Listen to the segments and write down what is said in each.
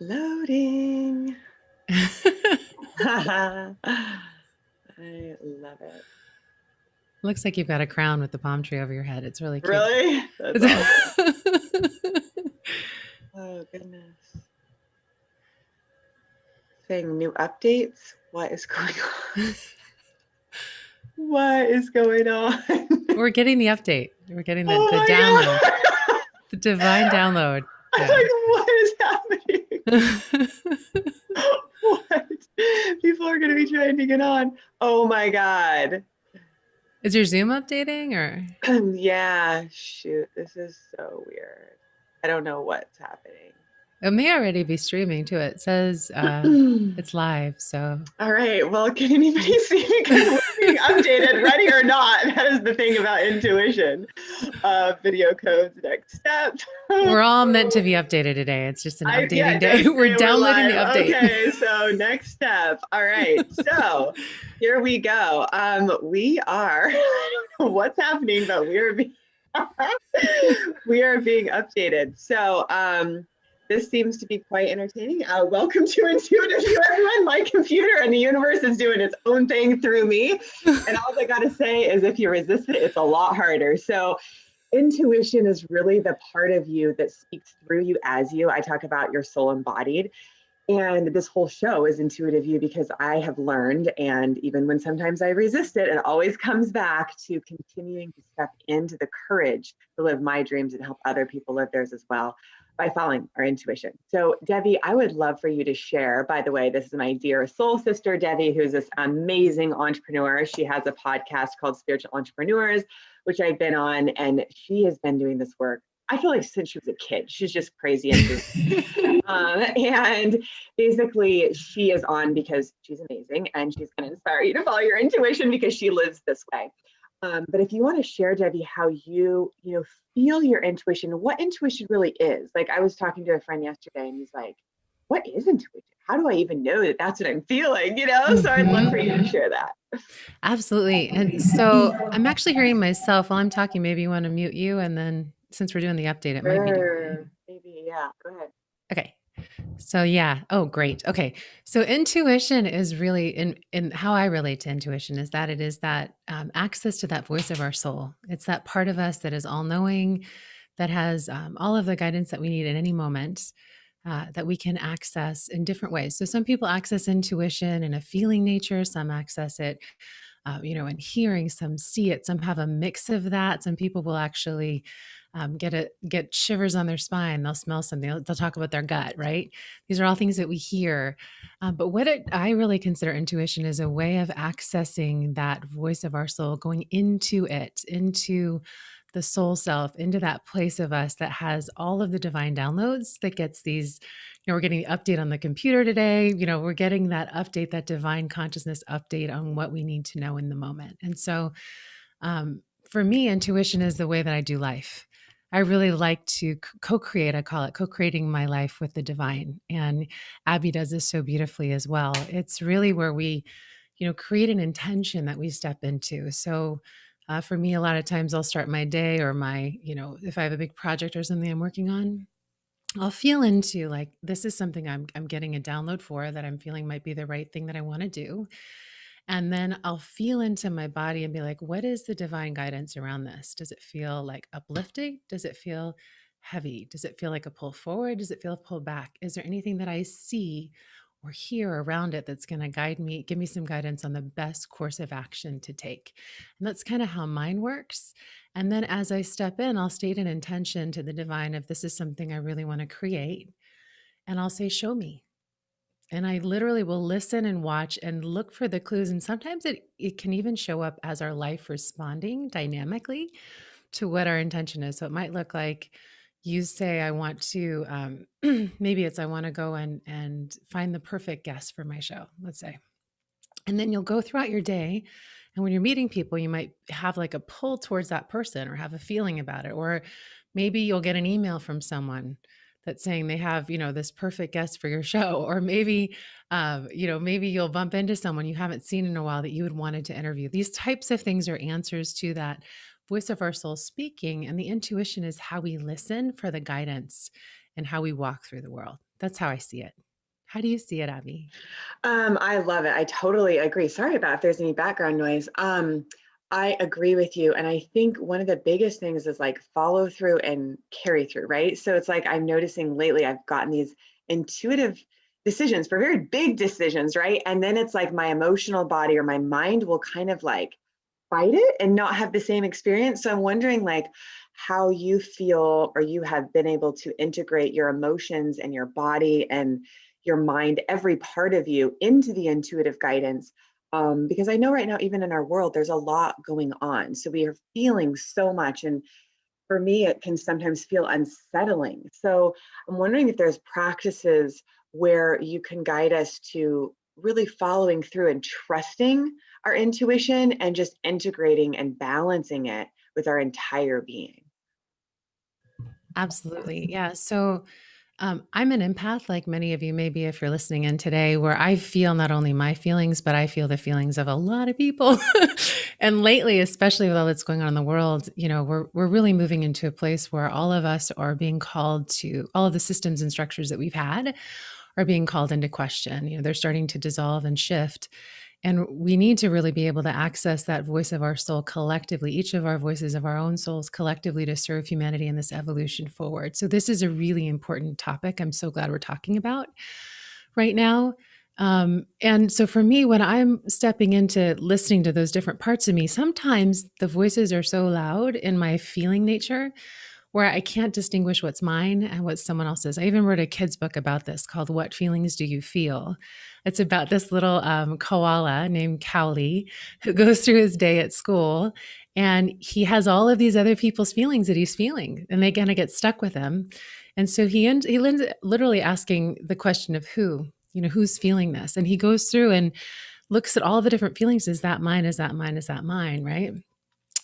Loading. I love it. Looks like you've got a crown with the palm tree over your head. It's really cute. Really? That's awesome. Oh, goodness. Saying new updates. What is going on? What is going on? We're getting the update. We're getting the Oh download, my the divine God. download. I'm Yeah. like, what is happening? What? People are going to be trying to get on. Oh my God. Is your Zoom updating or? Yeah, shoot. This is so weird. I don't know what's happening. It may already be streaming too. It says it's live. So All right. Well, can anybody see me? Because we're being updated, ready or not. That is the thing about intuition. Video codes, next step. we're all meant to be updated today. It's just an Yeah, updating it day. does We're say we're downloading the live. update. Okay, so next step. All right. So here we go. We are, I don't know what's happening, but we are being we are being updated. So this seems to be quite entertaining. Welcome to Intuitive You, everyone. My computer and the universe is doing its own thing through me. And all I got to say is if you resist it, it's a lot harder. So intuition is really the part of you that speaks through you as you. I talk about your soul embodied. And this whole show is intuitive you because I have learned, and even when sometimes I resist it, it always comes back to continuing to step into the courage to live my dreams and help other people live theirs as well by following our intuition. So, Devi, I would love for you to share. By the way, this is my dear soul sister, Devi, who's this amazing entrepreneur. She has a podcast called Spiritual Entrepreneurs, which I've been on, and she has been doing this work, I feel like, since she was a kid. She's just crazy and basically, she is on because she's amazing and she's going to inspire you to follow your intuition because she lives this way. But if you want to share, Debbie, how you feel your intuition, what intuition really is. Like I was talking to a friend yesterday and he's like, what is intuition? How do I even know that that's what I'm feeling? So I'd love for you to share that. Absolutely. And so I'm actually hearing myself while I'm talking. Maybe you want to mute you. And then since we're doing the update, it might be. Maybe, yeah. Go ahead. Okay. So yeah. Oh, great. Okay. So intuition is really in how I relate to intuition is that it is that access to that voice of our soul. It's that part of us that is all knowing, that has all of the guidance that we need at any moment. That we can access in different ways. So some people access intuition in a feeling nature, some access it in hearing, some see it, some have a mix of that. Some people will actually get shivers on their spine. They'll smell something. They'll talk about their gut, right? These are all things that we hear. But I really consider intuition is a way of accessing that voice of our soul, going into it, into the soul self, into that place of us that has all of the divine downloads that gets these, we're getting the update on the computer today, we're getting that update, that divine consciousness update on what we need to know in the moment. And so for me, intuition is the way that I do life. I really like to co-create. I call it co-creating my life with the divine. And Abby does this so beautifully as well. It's really where we, create an intention that we step into. So for me, a lot of times I'll start my day or if I have a big project or something I'm working on, I'll feel into like, this is something I'm getting a download for that I'm feeling might be the right thing that I want to do. And then I'll feel into my body and be like, what is the divine guidance around this? Does it feel like uplifting? Does it feel heavy? Does it feel like a pull forward? Does it feel a pull back? Is there anything that I see or hear around it that's going to guide me, give me some guidance on the best course of action to take? And that's kind of how mine works. And then as I step in, I'll state an intention to the divine if this is something I really want to create. And I'll say, show me. And I literally will listen and watch and look for the clues. And sometimes it can even show up as our life responding dynamically to what our intention is. So it might look like you say, I want to, maybe it's, I want to go and find the perfect guest for my show, let's say. And then you'll go throughout your day. And when you're meeting people, you might have like a pull towards that person or have a feeling about it. Or maybe you'll get an email from someone that's saying they have, this perfect guest for your show. Or maybe, maybe you'll bump into someone you haven't seen in a while that you had wanted to interview. These types of things are answers to that voice of our soul speaking. And the intuition is how we listen for the guidance and how we walk through the world. That's how I see it. How do you see it, Abby? I love it. I totally agree. Sorry about if there's any background noise. I agree with you. And I think one of the biggest things is like follow through and carry through, right? So it's like I'm noticing lately I've gotten these intuitive decisions for very big decisions, right? And then it's like my emotional body or my mind will kind of like fight it and not have the same experience. So I'm wondering like how you feel or you have been able to integrate your emotions and your body and your mind, every part of you into the intuitive guidance. Because I know right now, even in our world, there's a lot going on. So we are feeling so much. And for me, it can sometimes feel unsettling. So I'm wondering if there's practices where you can guide us to really following through and trusting our intuition and just integrating and balancing it with our entire being. Absolutely. Yeah. So I'm an empath, like many of you, maybe if you're listening in today, where I feel not only my feelings, but I feel the feelings of a lot of people. And lately, especially with all that's going on in the world, we're really moving into a place where all of us are being called to all of the systems and structures that we've had are being called into question. They're starting to dissolve and shift. And we need to really be able to access that voice of our soul collectively, each of our voices of our own souls collectively to serve humanity in this evolution forward. So, this is a really important topic. I'm so glad we're talking about right now. And so, for me, when I'm stepping into listening to those different parts of me, sometimes the voices are so loud in my feeling nature where I can't distinguish what's mine and what's someone else's. I even wrote a kid's book about this called What Feelings Do You Feel? It's about this little koala named Cowley who goes through his day at school and he has all of these other people's feelings that he's feeling and they kind of get stuck with him. And so he ends literally asking the question of who's feeling this? And he goes through and looks at all the different feelings. Is that mine? Is that mine? Is that mine? Right?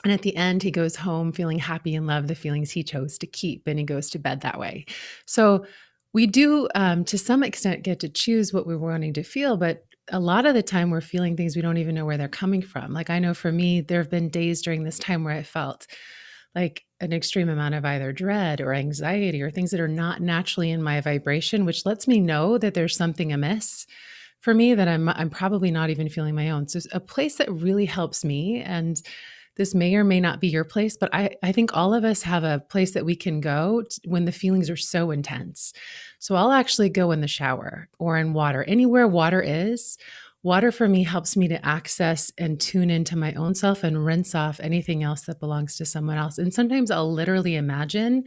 And at the end, he goes home feeling happy and love the feelings he chose to keep, and he goes to bed that way. So we do, to some extent, get to choose what we're wanting to feel, but a lot of the time we're feeling things we don't even know where they're coming from. Like I know for me, there have been days during this time where I felt like an extreme amount of either dread or anxiety or things that are not naturally in my vibration, which lets me know that there's something amiss for me that I'm probably not even feeling my own. So a place that really helps me, and this may or may not be your place, but I think all of us have a place that we can go when the feelings are so intense. So I'll actually go in the shower or in water, anywhere water is. Water for me helps me to access and tune into my own self and rinse off anything else that belongs to someone else. And sometimes I'll literally imagine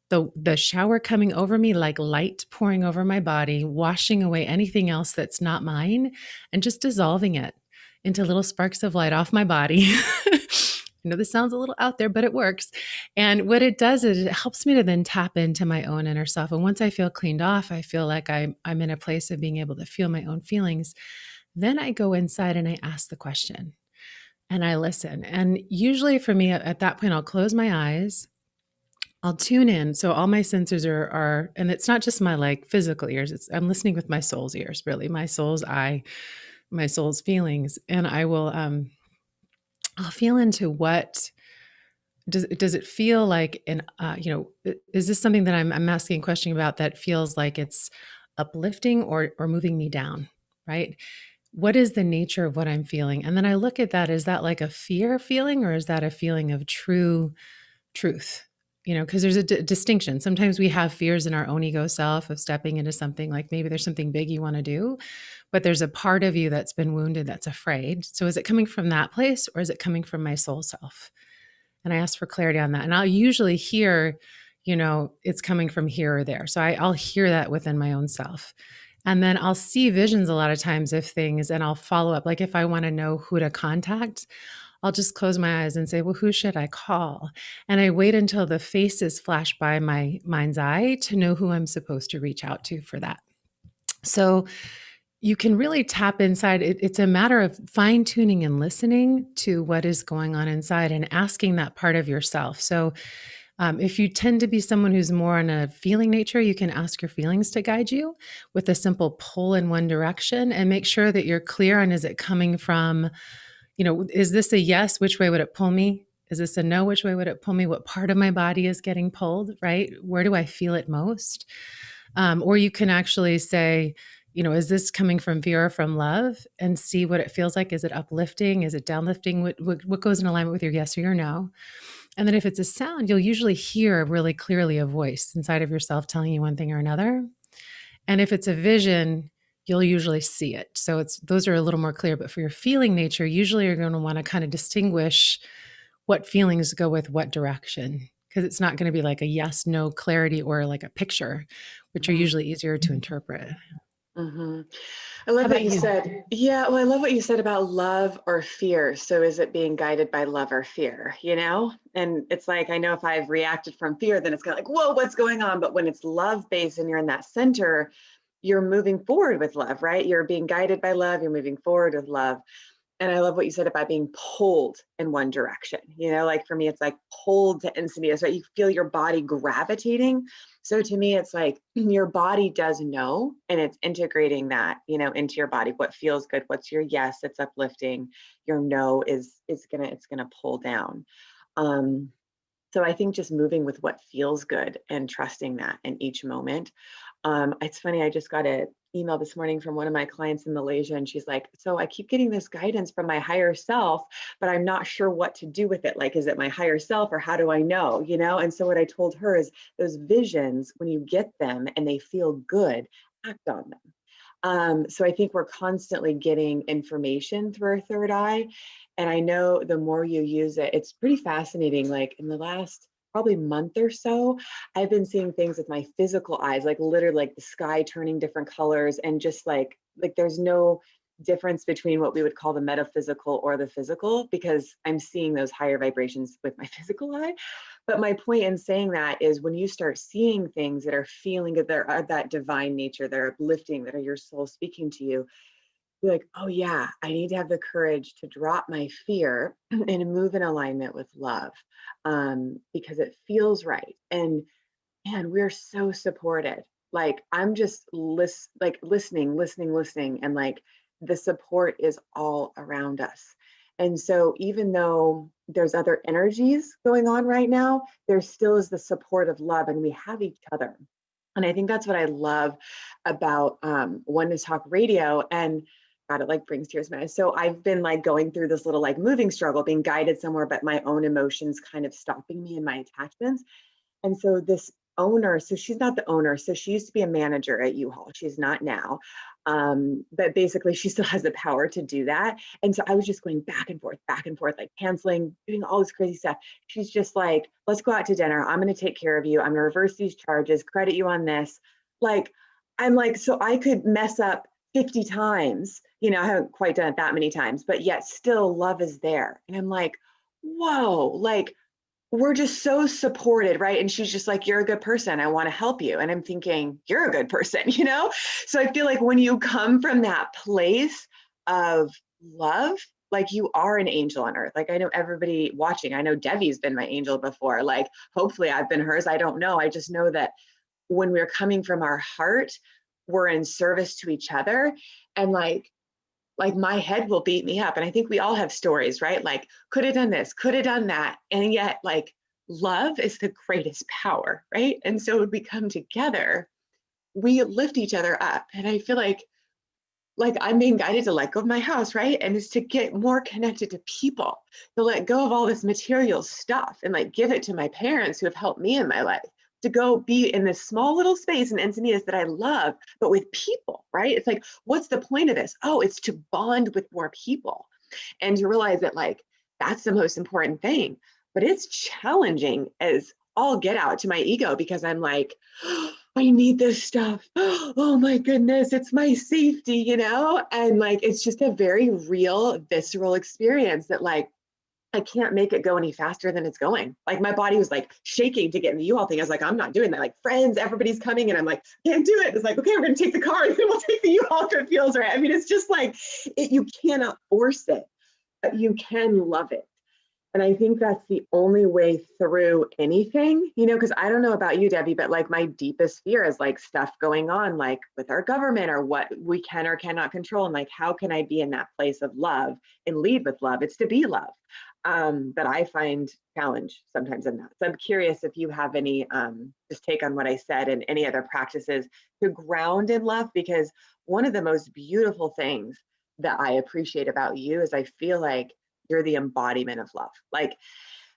the shower coming over me like light pouring over my body, washing away anything else that's not mine and just dissolving it into little sparks of light off my body. I know this sounds a little out there, but it works. And what it does is it helps me to then tap into my own inner self. And once I feel cleaned off, I feel like I'm in a place of being able to feel my own feelings. Then I go inside and I ask the question and I listen. And usually for me at that point, I'll close my eyes. I'll tune in. So all my senses are, and it's not just my like physical ears. I'm listening with my soul's ears, really, my soul's eye, my soul's feelings. And I'll feel into what does it feel like, is this something that I'm asking a question about that feels like it's uplifting or moving me down, right? What is the nature of what I'm feeling? And then I look at that, is that like a fear feeling or is that a feeling of true truth? Because there's a distinction. Sometimes we have fears in our own ego self of stepping into something, like maybe there's something big you want to do, but there's a part of you that's been wounded that's afraid. So is it coming from that place or is it coming from my soul self? And I ask for clarity on that. And I'll usually hear, it's coming from here or there. So I'll hear that within my own self. And then I'll see visions a lot of times of things and I'll follow up. Like if I want to know who to contact, I'll just close my eyes and say, well, who should I call? And I wait until the faces flash by my mind's eye to know who I'm supposed to reach out to for that. So you can really tap inside. It's a matter of fine tuning and listening to what is going on inside and asking that part of yourself. So if you tend to be someone who's more on a feeling nature, you can ask your feelings to guide you with a simple pull in one direction and make sure that you're clear on, is it coming from, is this a yes? Which way would it pull me? Is this a no? Which way would it pull me? What part of my body is getting pulled, right? Where do I feel it most? Or you can actually say, is this coming from fear or from love, and see what it feels like? Is it uplifting? Is it downlifting? What goes in alignment with your yes or your no? And then if it's a sound, you'll usually hear really clearly a voice inside of yourself telling you one thing or another. And if it's a vision, you'll usually see it. So those are a little more clear. But for your feeling nature, usually you're going to want to kind of distinguish what feelings go with what direction, because it's not going to be like a yes, no clarity or like a picture, which are usually easier to interpret. Mm-hmm. I love How what about you you? said. Yeah, well, I love what you said about love or fear. So is it being guided by love or fear, And it's like, I know if I've reacted from fear, then it's kind of like, whoa, what's going on? But when it's love based and you're in that center, you're moving forward with love, right? You're being guided by love, you're moving forward with love. And I love what you said about being pulled in one direction. Like for me, it's like pulled to instantaneous, right? You feel your body gravitating. So to me, it's like your body does know, and it's integrating that, into your body. What feels good? What's your yes? It's uplifting. Your no is it's gonna pull down. So I think just moving with what feels good and trusting that in each moment. It's funny, I just got an email this morning from one of my clients in Malaysia, and she's like, so I keep getting this guidance from my higher self, but I'm not sure what to do with it. Like, is it my higher self, or how do I know, And so what I told her is those visions, when you get them and they feel good, act on them. So I think we're constantly getting information through our third eye. And I know the more you use it, it's pretty fascinating. Like in the last probably month or so, I've been seeing things with my physical eyes, like literally like the sky turning different colors, and just like there's no difference between what we would call the metaphysical or the physical, because I'm seeing those higher vibrations with my physical eye. But my point in saying that is when you start seeing things that are feeling that are that divine nature, that are uplifting, that are your soul speaking to you, you're like, oh yeah, I need to have the courage to drop my fear and move in alignment with love, because it feels right. And man, we're so supported. Like I'm just listening, and like the support is all around us. And so even though there's other energies going on right now, there still is the support of love, and we have each other. And I think that's what I love about Oneness Talk Radio. And God, it like brings tears to my eyes. So I've been like going through this little like moving struggle, being guided somewhere, but my own emotions kind of stopping me in my attachments. And so this owner, so she's not the owner. So she used to be a manager at U-Haul. She's not now. But basically she still has the power to do that. And so I was just going back and forth, like canceling, doing all this crazy stuff. She's just like, let's go out to dinner. I'm going to take care of you. I'm going to reverse these charges, credit you on this. Like, I'm like, so I could mess up 50 times. I haven't quite done it that many times, but yet still love is there. And I'm like, whoa, like, we're just so supported, right? And she's just like, you're a good person. I want to help you. And I'm thinking, you're a good person, So I feel like when you come from that place of love, like you are an angel on earth. Like I know everybody watching, I know Devi's been my angel before. Like hopefully I've been hers. I don't know. I just know that when we're coming from our heart, we're in service to each other. And like my head will beat me up. And I think we all have stories, right? Like, could have done this, could have done that. And yet like love is the greatest power, right? And so when we come together, we lift each other up. And I feel like I'm being guided to let go of my house, right? And it's to get more connected to people, to let go of all this material stuff and like give it to my parents who have helped me in my life, to go be in this small little space in Encinitas that I love, but with people, right? It's like, what's the point of this? Oh, it's to bond with more people and to realize that like, that's the most important thing. But it's challenging as all get out to my ego, because I'm like, oh, I need this stuff. Oh my goodness, it's my safety, And like, it's just a very real, visceral experience that like, I can't make it go any faster than it's going. Like my body was like shaking to get in the U-Haul thing. I was like, I'm not doing that. Like friends, everybody's coming. And I'm like, can't do it. It's like, okay, we're going to take the car and then we'll take the U-Haul if it feels right. I mean, it's just like, you cannot force it, but you can love it. And I think that's the only way through anything, because I don't know about you, Debbie, but like my deepest fear is like stuff going on, like with our government or what we can or cannot control. And like, how can I be in that place of love and lead with love? It's to be love that I find challenge sometimes in that. So I'm curious if you have any just take on what I said and any other practices to ground in love, because one of the most beautiful things that I appreciate about you is I feel like you're the embodiment of love. Like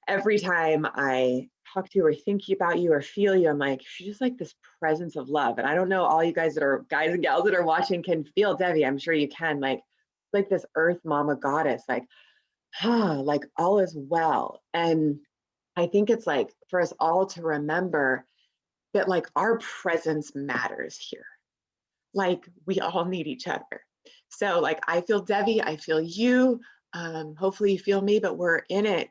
every time I talk to you or think about you or feel you, I'm like, she's just like this presence of love. And I don't know, all you guys and gals that are watching can feel Debbie. I'm sure you can. Like this earth mama goddess, like all is well. And I think it's like for us all to remember that like our presence matters here. Like we all need each other. So like I feel Debbie, I feel you. Hopefully you feel me, but we're in it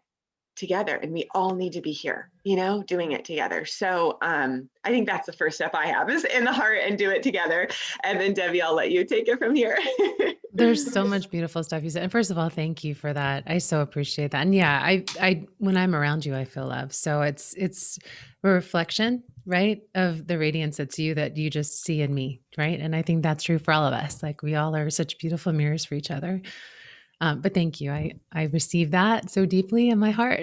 together and we all need to be here, doing it together. So I think that's the first step I have is in the heart and do it together. And then Debbie, I'll let you take it from here. There's so much beautiful stuff you said. And first of all, thank you for that. I so appreciate that. And yeah, I when I'm around you, I feel love. So it's a reflection, right, of the radiance that's you that you just see in me, right? And I think that's true for all of us. Like we all are such beautiful mirrors for each other. But thank you. I received that so deeply in my heart.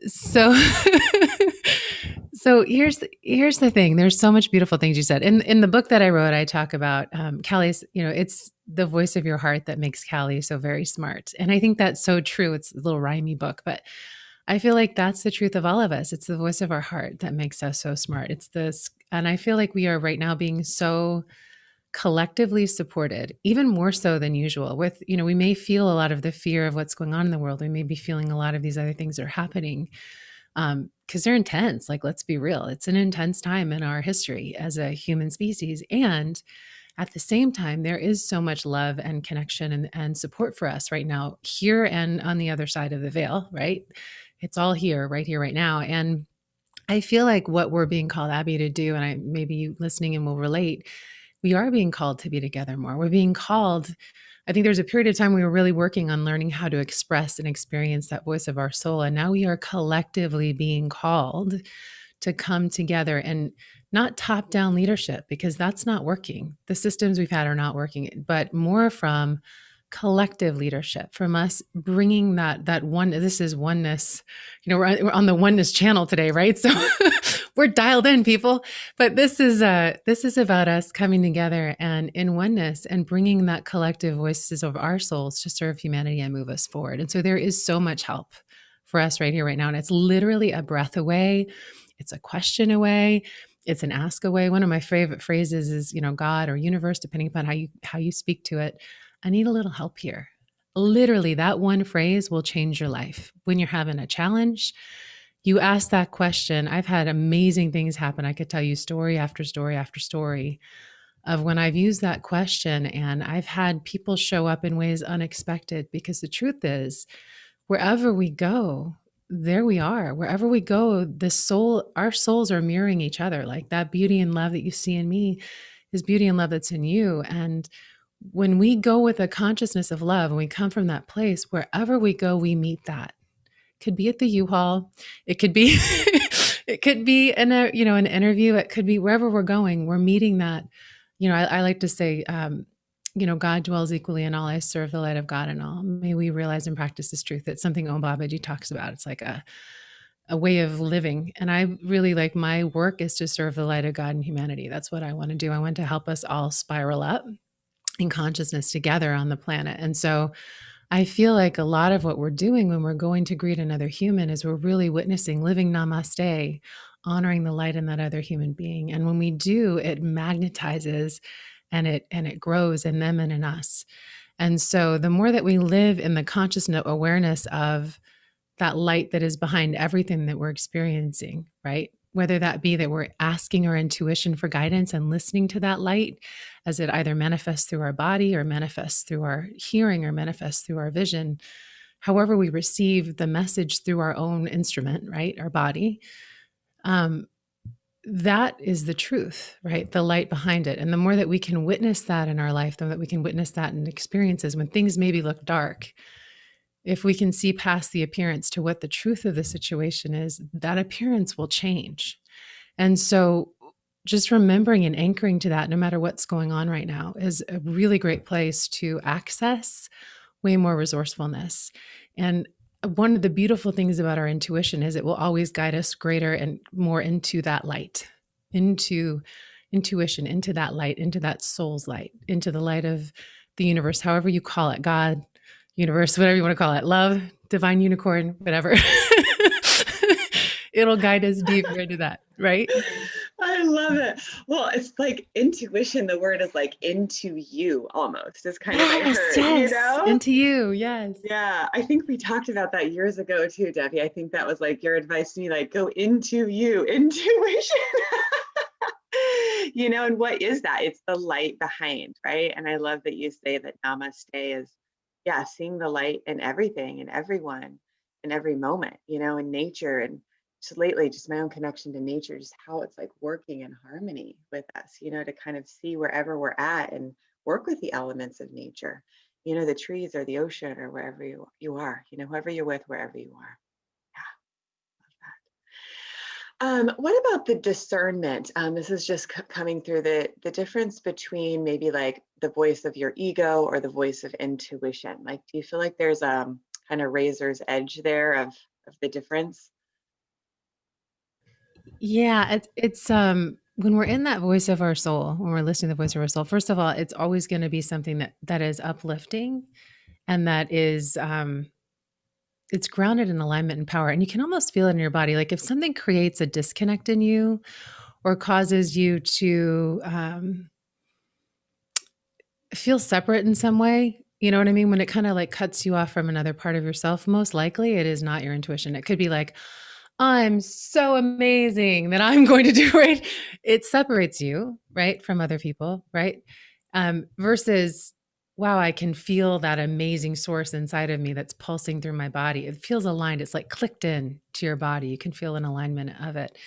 So so here's the thing. There's so much beautiful things you said in the book that I wrote. I talk about Callie's. It's the voice of your heart that makes Callie so very smart, and I think that's so true. It's a little rhymey book, but I feel like that's the truth of all of us. It's the voice of our heart that makes us so smart. It's this, and I feel like we are right now being so collectively supported, even more so than usual. With, we may feel a lot of the fear of what's going on in the world. We may be feeling a lot of these other things that are happening because they're intense. Like, let's be real. It's an intense time in our history as a human species. And at the same time, there is so much love and connection and support for us right now, here and on the other side of the veil, right? It's all here, right here, right now. And I feel like what we're being called, Abby, to do, and maybe you listening and will relate, we are being called to be together more. We're being called. I think there's a period of time we were really working on learning how to express and experience that voice of our soul. And now we are collectively being called to come together and not top down leadership, because that's not working. The systems we've had are not working, but more from collective leadership, from us bringing that one. This is oneness. We're on the oneness channel today, right? So we're dialed in, people. But this is about us coming together and in oneness and bringing that collective voices of our souls to serve humanity and move us forward. And so there is so much help for us right here, right now. And it's literally a breath away. It's a question away. It's an ask away. One of my favorite phrases is, God or universe, depending upon how you speak to it. I need a little help here. Literally, that one phrase will change your life. When you're having a challenge, you ask that question. I've had amazing things happen. I could tell you story after story after story of when I've used that question, and I've had people show up in ways unexpected, because the truth is, wherever we go, there we are. Wherever we go, our souls are mirroring each other. Like that beauty and love that you see in me is beauty and love that's in you. And when we go with a consciousness of love and we come from that place, wherever we go, we meet that. It could be at the U-Haul. It could be, it could be in an interview. It could be wherever we're going, we're meeting that. I like to say, God dwells equally in all. I serve the light of God in all. May we realize and practice this truth. It's something Om Babaji talks about. It's like a way of living. And I really like, my work is to serve the light of God in humanity. That's what I want to do. I want to help us all spiral up in consciousness together on the planet. And so I feel like a lot of what we're doing when we're going to greet another human is we're really witnessing, living Namaste, honoring the light in that other human being. And when we do, it magnetizes and it grows in them and in us. And so the more that we live in the consciousness awareness of that light that is behind everything that we're experiencing, right? Whether that be that we're asking our intuition for guidance and listening to that light as it either manifests through our body or manifests through our hearing or manifests through our vision, however we receive the message through our own instrument, right? Our body, that is the truth, right? The light behind it. And the more that we can witness that in our life, the more that we can witness that in experiences when things maybe look dark, if we can see past the appearance to what the truth of the situation is, that appearance will change. And so just remembering and anchoring to that, no matter what's going on right now, is a really great place to access way more resourcefulness. And one of the beautiful things about our intuition is it will always guide us greater and more into that light, into intuition, into that light, into that soul's light, into the light of the universe, however you call it, God, universe, whatever you want to call it, love, divine unicorn, whatever. It'll guide us deeper into that, right? I love it. Well, it's like intuition. The word is like into you almost, is kind of, I Yes, heard, you yes. know? Into you, yes. Yeah, I think we talked about that years ago too, Debbie. I think that was like your advice to me, like go into you, intuition. You know, and what is that? It's the light behind, right? And I love that you say that Namaste is, yeah, seeing the light in everything and everyone in every moment, you know, in nature. And just lately, just my own connection to nature, just how it's like working in harmony with us, you know, to kind of see wherever we're at and work with the elements of nature, you know, the trees or the ocean or wherever you are, you know, whoever you're with, wherever you are. What about the discernment? This is just coming through the difference between maybe like the voice of your ego or the voice of intuition. Like, do you feel like there's a kind of razor's edge there of the difference? Yeah, it's when we're in that voice of our soul, when we're listening to the voice of our soul, first of all, it's always going to be something that is uplifting and that is it's grounded in alignment and power. And you can almost feel it in your body. Like if something creates a disconnect in you or causes you to feel separate in some way, you know what I mean? When it kind of like cuts you off from another part of yourself, most likely it is not your intuition. It could be like, I'm so amazing that I'm going to do right. It separates you, right, from other people, right? Versus, wow, I can feel that amazing source inside of me that's pulsing through my body. It feels aligned. It's like clicked in to your body. You can feel an alignment of it.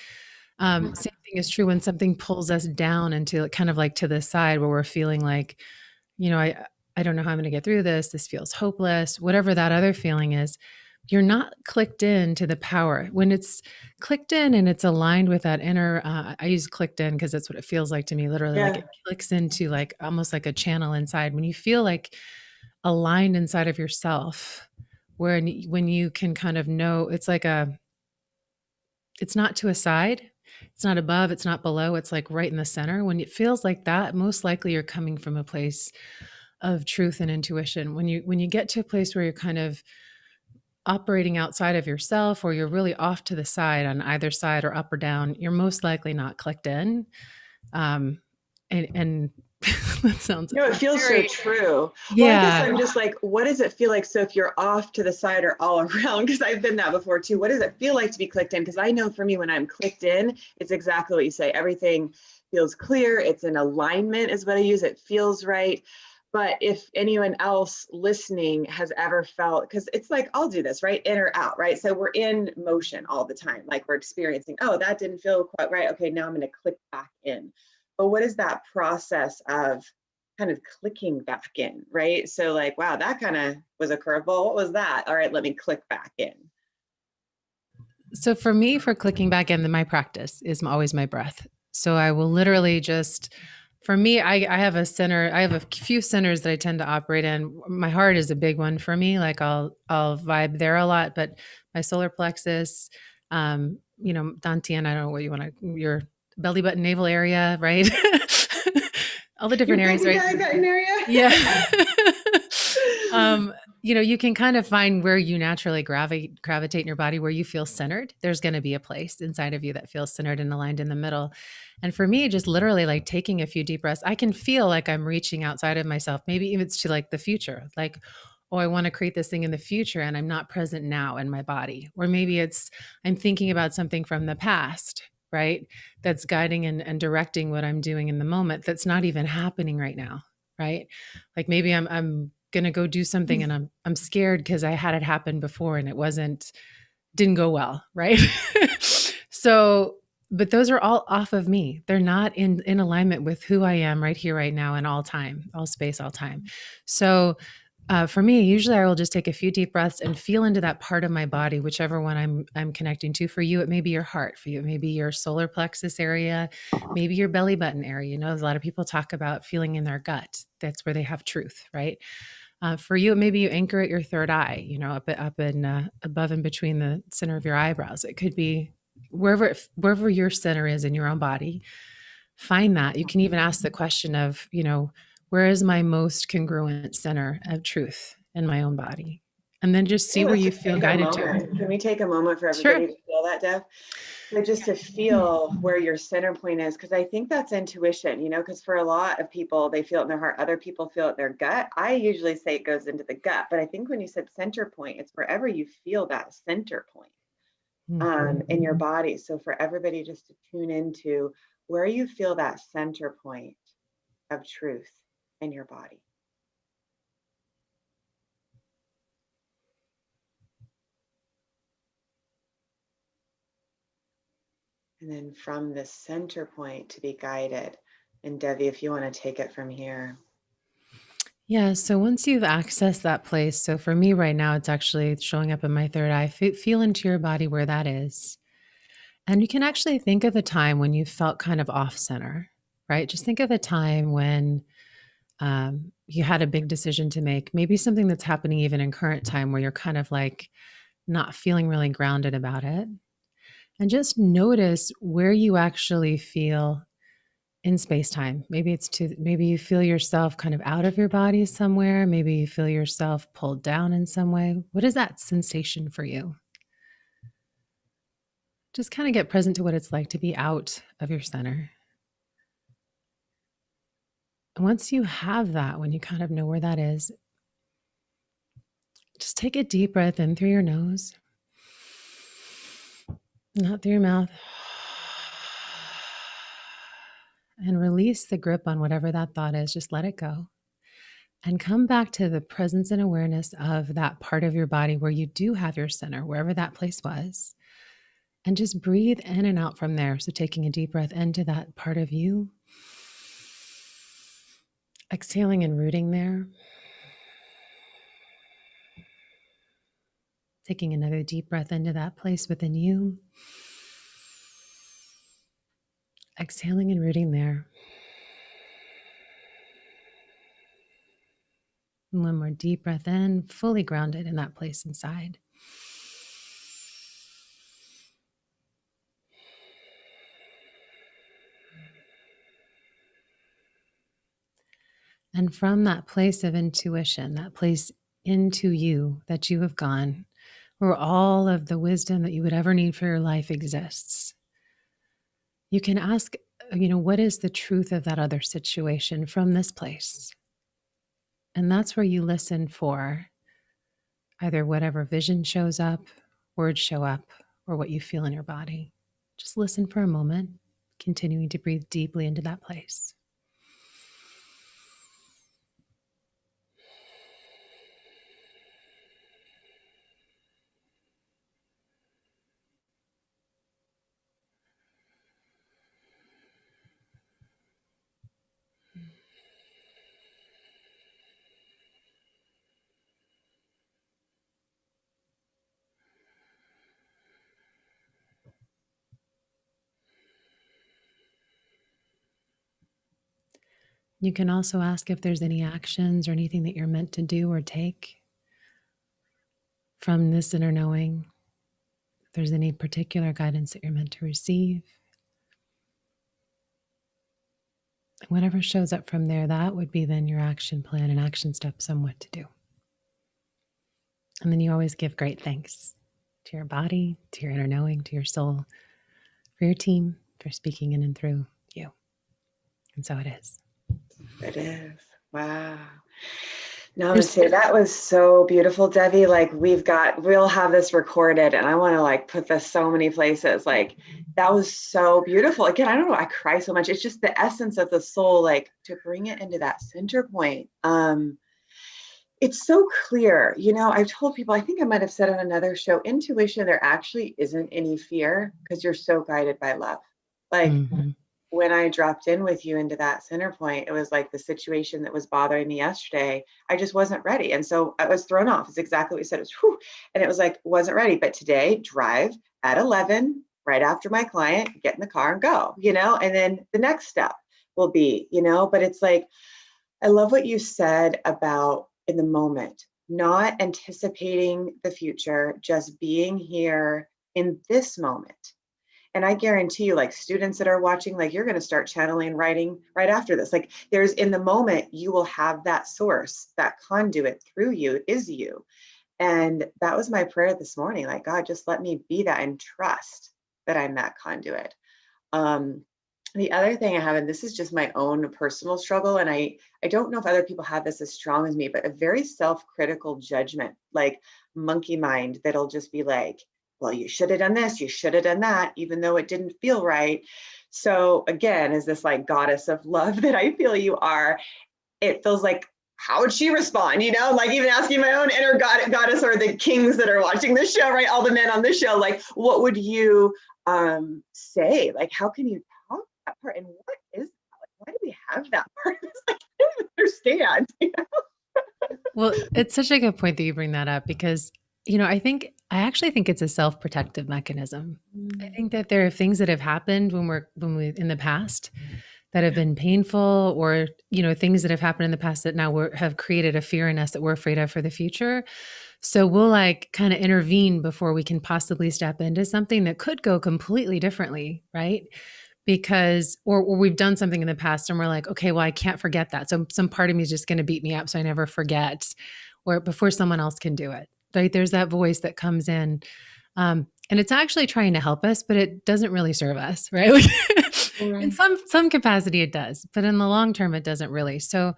Same thing is true when something pulls us down into kind of like to the side where we're feeling like, you know, I don't know how I'm going to get through this. This feels hopeless. Whatever that other feeling is, you're not clicked in to the power. When it's clicked in and it's aligned with that inner, I use clicked in because that's what it feels like to me. Literally, like Yeah. it clicks into like almost like a channel inside. When you feel like aligned inside of yourself, when you can kind of know, it's like it's not to a side. It's not above, it's not below, it's like right in the center. When it feels like that, most likely you're coming from a place of truth and intuition. When you get to a place where you're kind of operating outside of yourself or you're really off to the side on either side or up or down, you're most likely not clicked in. Um, and that sounds No, it feels so very, true. Well, I guess yeah. I'm just like, what does it feel like? So if you're off to the side or all around, because I've been that before too, what does it feel like to be clicked in? Because I know for me, when I'm clicked in, it's exactly what you say. Everything feels clear. It's in alignment is what I use. It feels right. But if anyone else listening has ever felt, because it's like, I'll do this, right? In or out, right? So we're in motion all the time. Like we're experiencing, oh, that didn't feel quite right. Okay, now I'm going to click back in. But what is that process of kind of clicking back in, right? So like, wow, that kind of was a curveball. What was that? All right, let me click back in. So for me, for clicking back in, my practice is always my breath. So I will literally just, for me, I have a center. I have a few centers that I tend to operate in. My heart is a big one for me. Like I'll vibe there a lot, but my solar plexus, you know, Dantian, I don't know what you want to, your belly button navel area, right? All the You're different areas, busy right? guy got an area. Yeah. um, you know, you can kind of find where you naturally gravitate in your body, where you feel centered. There's going to be a place inside of you that feels centered and aligned in the middle. And for me, just literally like taking a few deep breaths, I can feel like I'm reaching outside of myself. Maybe even it's to like the future, like, oh, I want to create this thing in the future and I'm not present now in my body. Or maybe it's I'm thinking about something from the past, right? That's guiding and directing what I'm doing in the moment that's not even happening right now, right? Like maybe I'm gonna go do something and I'm scared because I had it happen before and it didn't go well, right? So, but those are all off of me. They're not in alignment with who I am right here, right now, in all time, all space, all time. So For me, usually I will just take a few deep breaths and feel into that part of my body, whichever one I'm connecting to. For you, it may be your heart. For you, it may be your solar plexus area, maybe your belly button area. You know, a lot of people talk about feeling in their gut. That's where they have truth, right? For you, maybe you anchor at your third eye. You know, up in above and between the center of your eyebrows. It could be wherever your center is in your own body. Find that. You can even ask the question of, you know, where is my most congruent center of truth in my own body? And then just see Yeah, where let's you just feel take a guided to. moment. Can we take a moment for Sure. everybody to feel that, Dev? So just to feel where your center point is, because I think that's intuition, you know, because for a lot of people, they feel it in their heart. Other people feel it in their gut. I usually say it goes into the gut, but I think when you said center point, it's wherever you feel that center point in your body. So for everybody just to tune into where you feel that center point of truth in your body. And then from the center point to be guided. And Devi, if you want to take it from here. Yeah. So once you've accessed that place, so for me right now, it's actually showing up in my third eye. Feel into your body where that is. And you can actually think of a time when you felt kind of off center, right? Just think of a time when you had a big decision to make, maybe something that's happening even in current time where you're kind of like not feeling really grounded about it. And just notice where you actually feel in space time. Maybe you feel yourself kind of out of your body somewhere. Maybe you feel yourself pulled down in some way. What is that sensation for you? Just kind of get present to what it's like to be out of your center. And once you have that, when you kind of know where that is, just take a deep breath in through your nose, not through your mouth, and release the grip on whatever that thought is. Just let it go. And come back to the presence and awareness of that part of your body where you do have your center, wherever that place was. And just breathe in and out from there. So taking a deep breath into that part of you, exhaling and rooting there. Taking another deep breath into that place within you. Exhaling and rooting there. And one more deep breath in, fully grounded in that place inside. And from that place of intuition, that place into you that you have gone, where all of the wisdom that you would ever need for your life exists, you can ask, what is the truth of that other situation from this place? And that's where you listen for either whatever vision shows up, words show up, or what you feel in your body. Just listen for a moment, continuing to breathe deeply into that place. You can also ask if there's any actions or anything that you're meant to do or take from this inner knowing. If there's any particular guidance that you're meant to receive. Whatever shows up from there, that would be then your action plan and action steps on what to do. And then you always give great thanks to your body, to your inner knowing, to your soul, for your team, for speaking in and through you. And so it is. It is. Wow. Namaste. That was so beautiful, Devi. Like we'll have this recorded and I want to like put this so many places. Like that was so beautiful. Again, I don't know, I cry so much. It's just the essence of the soul, like to bring it into that center point. It's so clear. I've told people, I think I might have said on another show, intuition, there actually isn't any fear because you're so guided by love. Like when I dropped in with you into that center point, it was like the situation that was bothering me yesterday. I just wasn't ready. And so I was thrown off. It's exactly what you said. It was, whew, and it was like, wasn't ready. But today, drive at 11, right after my client, get in the car and go, and then the next step will be, but it's like, I love what you said about in the moment, not anticipating the future, just being here in this moment. And I guarantee you, like students that are watching, like you're going to start channeling writing right after this. Like there's in the moment, you will have that source, that conduit through you is you. And that was my prayer this morning. Like, God, just let me be that and trust that I'm that conduit. The other thing I have, and this is just my own personal struggle, and I don't know if other people have this as strong as me, but a very self-critical judgment, like monkey mind that'll just be like, well, you should have done this, you should have done that, even though it didn't feel right. So again, as this like goddess of love that I feel you are, it feels like, how would she respond? Like even asking my own inner goddess or the kings that are watching this show, right? All the men on this show, like, what would you say? Like, how can you talk that part? And what is that? Like, why do we have that part? It's like, I don't even understand. Well, it's such a good point that you bring that up because, I actually think it's a self-protective mechanism. I think that there are things that have happened when we in the past that have been painful or, things that have happened in the past that now have created a fear in us that we're afraid of for the future. So we'll like kind of intervene before we can possibly step into something that could go completely differently, right? Because or we've done something in the past and we're like, okay, well, I can't forget that. So some part of me is just going to beat me up so I never forget or before someone else can do it. Right? There's that voice that comes in. And it's actually trying to help us, but it doesn't really serve us, right? Like in some capacity it does, but in the long term it doesn't really. So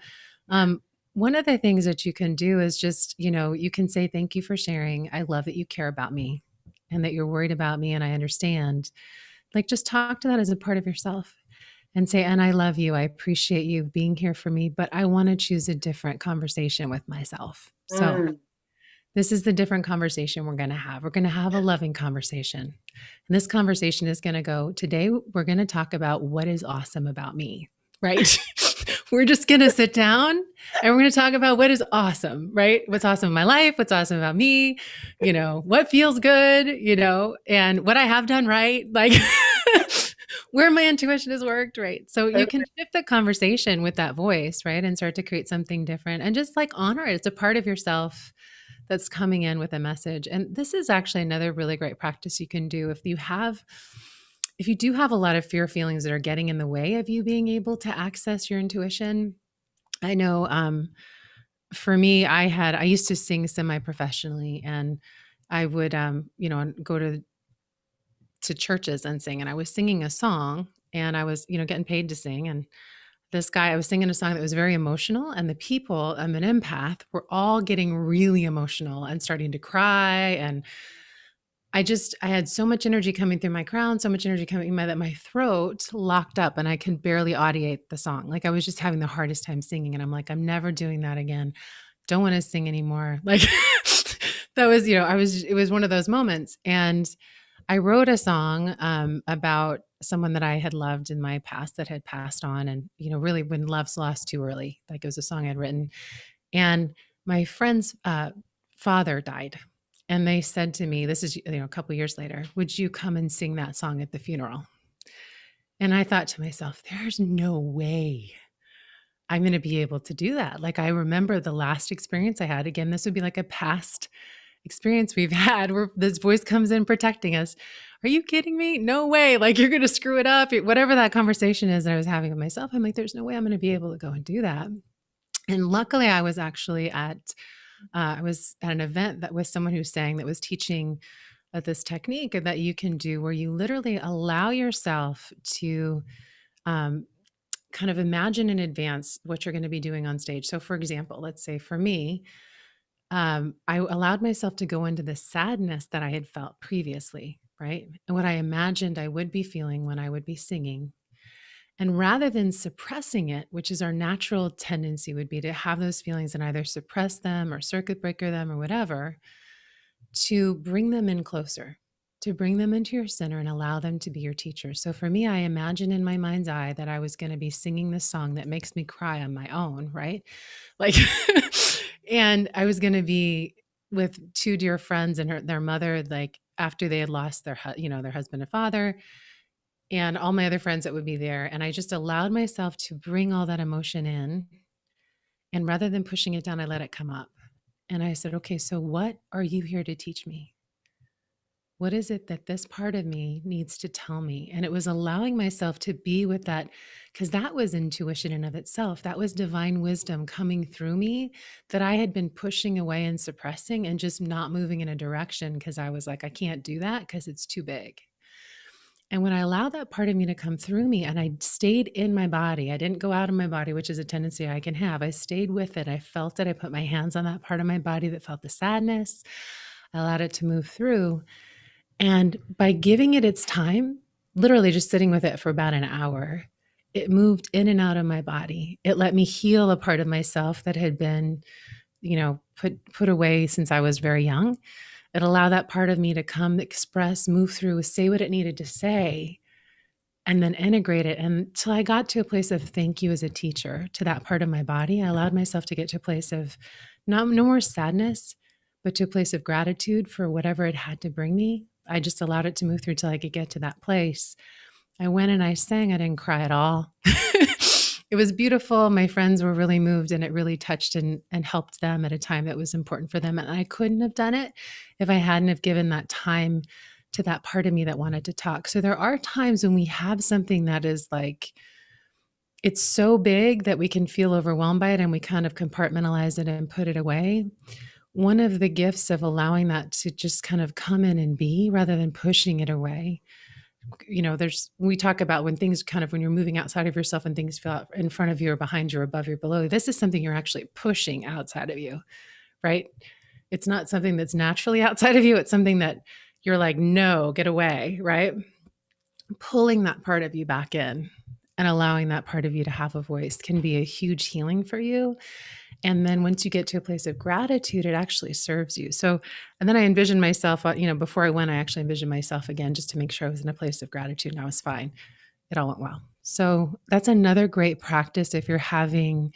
one of the things that you can do is just, you can say, thank you for sharing. I love that you care about me and that you're worried about me and I understand. Like just talk to that as a part of yourself and say, and I love you. I appreciate you being here for me, but I want to choose a different conversation with myself. So this is the different conversation we're going to have. We're going to have a loving conversation. And this conversation is going to go, today we're going to talk about what is awesome about me, right? We're just going to sit down and we're going to talk about what is awesome, right? What's awesome in my life, what's awesome about me, what feels good, and what I have done right, like where my intuition has worked, right? So you can shift the conversation with that voice, right? And start to create something different and just like honor it. It's a part of yourself that's coming in with a message. And this is actually another really great practice you can do if you do have a lot of fear feelings that are getting in the way of you being able to access your intuition. I know for me, I used to sing semi-professionally and I would go to churches and sing, and I was singing a song and I was, getting paid to sing. And I was singing a song that was very emotional, and the people, I'm an empath, were all getting really emotional and starting to cry. And I had so much energy coming through my crown, so much energy coming that my throat locked up and I could barely audiate the song. Like I was just having the hardest time singing. And I'm like, I'm never doing that again. Don't want to sing anymore. Like that was, it was one of those moments. And I wrote a song about someone that I had loved in my past that had passed on. And, really when love's lost too early, like it was a song I'd written. And my friend's father died. And they said to me, this is, a couple years later, would you come and sing that song at the funeral? And I thought to myself, there's no way I'm going to be able to do that. Like I remember the last experience I had. Again, this would be like a past experience we've had where this voice comes in protecting us. Are you kidding me? No way. Like you're going to screw it up. Whatever that conversation is that I was having with myself, I'm like, there's no way I'm going to be able to go and do that. And luckily I was actually I was at an event that was someone who sang that was teaching this technique that you can do where you literally allow yourself to kind of imagine in advance what you're going to be doing on stage. So for example, let's say for me, I allowed myself to go into the sadness that I had felt previously, right? And what I imagined I would be feeling when I would be singing. And rather than suppressing it, which is our natural tendency would be to have those feelings and either suppress them or circuit breaker them or whatever, to bring them in closer. to bring them into your center and allow them to be your teacher. So for me, I imagine in my mind's eye that I was going to be singing this song that makes me cry on my own, right? Like, and I was going to be with two dear friends and their mother, like after they had lost their husband and father, and all my other friends that would be there. And I just allowed myself to bring all that emotion in. And rather than pushing it down, I let it come up. And I said, okay, so what are you here to teach me? What is it that this part of me needs to tell me? And it was allowing myself to be with that, because that was intuition in of itself. That was divine wisdom coming through me that I had been pushing away and suppressing and just not moving in a direction because I was like, I can't do that because it's too big. And when I allowed that part of me to come through me and I stayed in my body, I didn't go out of my body, which is a tendency I can have. I stayed with it. I felt it. I put my hands on that part of my body that felt the sadness. I allowed it to move through. And by giving it its time, literally just sitting with it for about an hour, it moved in and out of my body. It let me heal a part of myself that had been, put away since I was very young. It allowed that part of me to come, express, move through, say what it needed to say, and then integrate it. And until I got to a place of thank you as a teacher to that part of my body, I allowed myself to get to a place of no more sadness, but to a place of gratitude for whatever it had to bring me. I just allowed it to move through till I could get to that place. I went and I sang. I didn't cry at all. It was beautiful. My friends were really moved and it really touched and helped them at a time that was important for them. And I couldn't have done it if I hadn't have given that time to that part of me that wanted to talk. So there are times when we have something that is like, it's so big that we can feel overwhelmed by it and we kind of compartmentalize it and put it away. One of the gifts of allowing that to just kind of come in and be rather than pushing it away. We talk about when things when you're moving outside of yourself and things feel out in front of you or behind you or above you or below, this is something you're actually pushing outside of you, right? It's not something that's naturally outside of you. It's something that you're like, no, get away, right? Pulling that part of you back in and allowing that part of you to have a voice can be a huge healing for you. And then once you get to a place of gratitude, it actually serves you. So, and then I envisioned myself, before I went, I actually envisioned myself again, just to make sure I was in a place of gratitude and I was fine. It all went well. So that's another great practice. If you're having,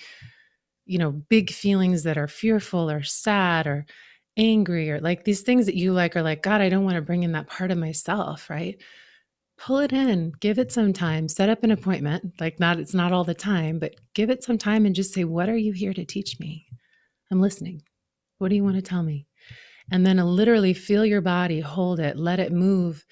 big feelings that are fearful or sad or angry, or like these things that you like are like, God, I don't want to bring in that part of myself, right? Pull it in, give it some time, set up an appointment. It's not all the time, but give it some time and just say, what are you here to teach me? I'm listening. What do you want to tell me? And then literally feel your body, hold it, let it move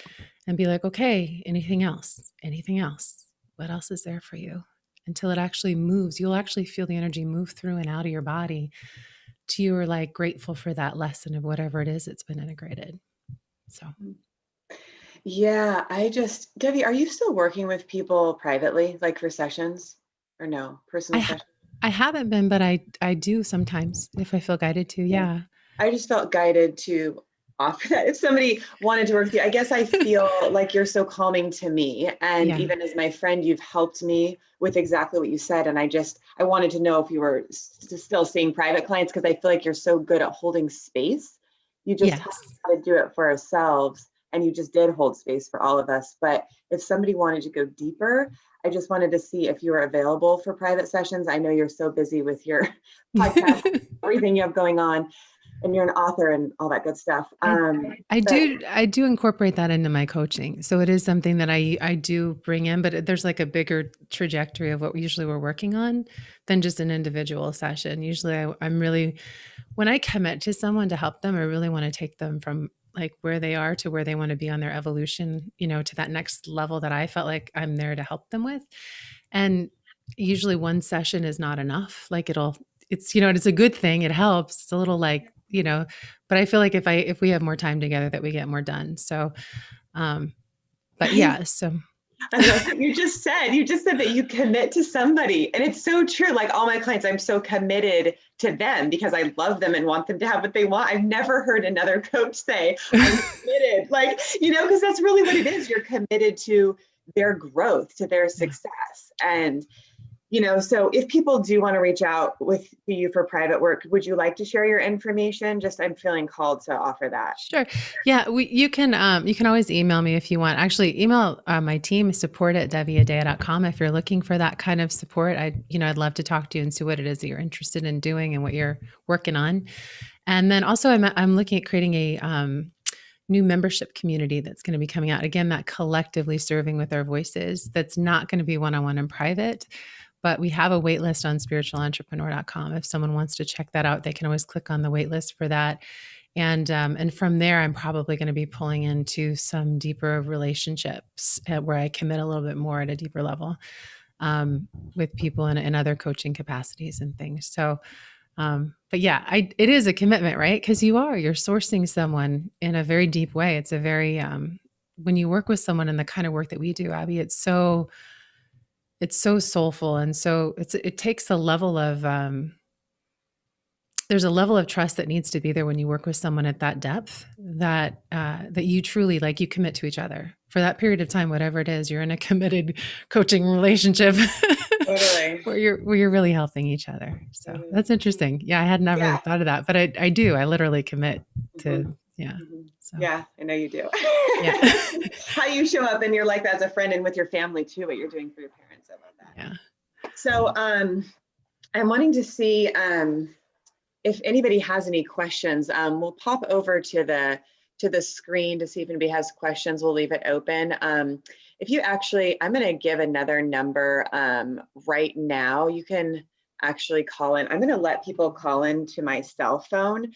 and be like, okay, anything else? Anything else? What else is there for you? Until it actually moves. You'll actually feel the energy move through and out of your body to you are like grateful for that lesson of whatever it is that's been integrated. So. Yeah, Devi, are you still working with people privately, like for sessions or no, personal sessions? I haven't been, but I do sometimes if I feel guided to. Yeah. I just felt guided to offer that if somebody wanted to work with you. I guess I feel like you're so calming to me. And Yeah. even as my friend, you've helped me with exactly what you said. And I wanted to know if you were still seeing private clients, because I feel like you're so good at holding space. You just Yes. have to do it for ourselves. And you just did hold space for all of us. But if somebody wanted to go deeper, I just wanted to see if you were available for private sessions. I know you're so busy with your podcast, everything you have going on, and you're an author and all that good stuff. I do incorporate that into my coaching. So it is something that I do bring in, but there's like a bigger trajectory of what we're working on than just an individual session. Usually I'm really, when I commit to someone to help them, I really want to take them from like where they are to where they want to be on their evolution, to that next level that I felt like I'm there to help them with. And usually one session is not enough. Like it's a good thing. It helps. It's a little like, but I feel like if we have more time together that we get more done. So, but yeah, so. I love what you just said. You just said that you commit to somebody. And it's so true. Like all my clients, I'm so committed to them because I love them and want them to have what they want. I've never heard another coach say, I'm committed. Because that's really what it is. You're committed to their growth, to their success. And So if people do want to reach out with you for private work, would you like to share your information? Just, I'm feeling called to offer that. Sure. Yeah, you can always email me if you want. Actually, email my team, support@deviadea.com, if you're looking for that kind of support. I'd love to talk to you and see what it is that you're interested in doing and what you're working on. And then also I'm looking at creating a new membership community that's going to be coming out. Again, that collectively serving with our voices. That's not going to be one-on-one and private, but we have a wait list on spiritualentrepreneur.com. If someone wants to check that out, they can always click on the wait list for that. And from there, I'm probably going to be pulling into some deeper relationships where I commit a little bit more at a deeper level with people in other coaching capacities and things. So, but yeah, it is a commitment, right? Because you're sourcing someone in a very deep way. It's a very, when you work with someone in the kind of work that we do, Abby, it's so soulful. And so it takes a level of, there's a level of trust that needs to be there when you work with someone at that depth that you truly, like, you commit to each other for that period of time, whatever it is. You're in a committed coaching relationship Totally. where you're really helping each other. So that's interesting. Yeah, I had never thought of that, but I do. I literally commit to So yeah, I know you do. yeah, How you show up in your life as a friend and with your family too, what you're doing for your parents. I love that. yeah. So I'm wanting to see if anybody has any questions. We'll pop over to the screen to see if anybody has questions. We'll leave it open. If you actually, I'm going to give another number right now. You can actually call in. I'm going to let people call in to my cell phone